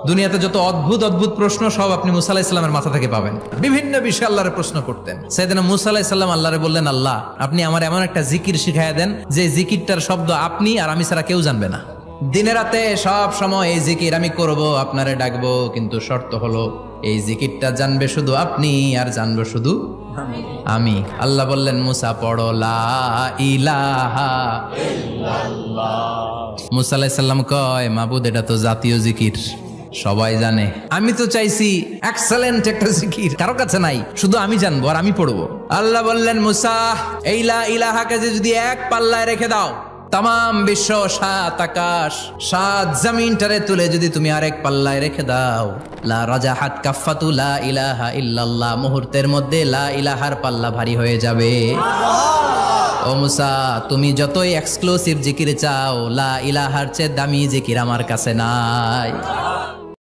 দুনিয়াতে যত অদ্ভুত অদ্ভুত প্রশ্ন সব আপনি মুসা আলাইহিস সালামের মাথা থেকে পাবেন। বিভিন্ন বিষয়ে আল্লাহরে প্রশ্ন করতেন। সাইয়েদনা মুসা আলাইহিস সালাম আল্লাহরে বললেন, আল্লাহ আপনি আমার এমন একটা জিকির শিখাইয়া দেন যে জিকিরটার শব্দ আপনি আর আমি ছাড়া কেউ জানবে না। দিনে রাতে সব সময় এই জিকির আমি করব, আপনারে ডাকবো, কিন্তু শর্ত হলো এই জিকিরটা জানবে শুধু আপনি আর জানবো শুধু আমি। আল্লাহ বললেন, মুসা পড়ো লা ইলাহা ইল্লাল্লাহ। মুসা আলাইহিস সালাম কয়, মাবুদ এটা তো জাতীয় জিকির, সবাই জানে। আমি তো চাইছি এক্সেলেন্ট একটা জিকির, কারো কাছে নাই, শুধু আমি জানবো আর আমি পড়বো। আল্লাহ বললেন, মুসা এই লা ইলাহাকে যদি এক পাল্লায় রেখে দাও, তাম বিশ্ব, 7 আকাশ 7 জমিনটারে তুলে যদি তুমি আরেক পাল্লায় রেখে দাও, লা রাজাহাত কাফাতু লা ইলাহা ইল্লাল্লাহ, মুহূর্তের মধ্যে লা ইলাহার পাল্লা ভারী হয়ে যাবে। ও মুসা, তুমি যতই এক্সক্লুসিভ জিকির চাও, লা ইলাহার চেয়ে দামি জিকির আমার কাছে নাই।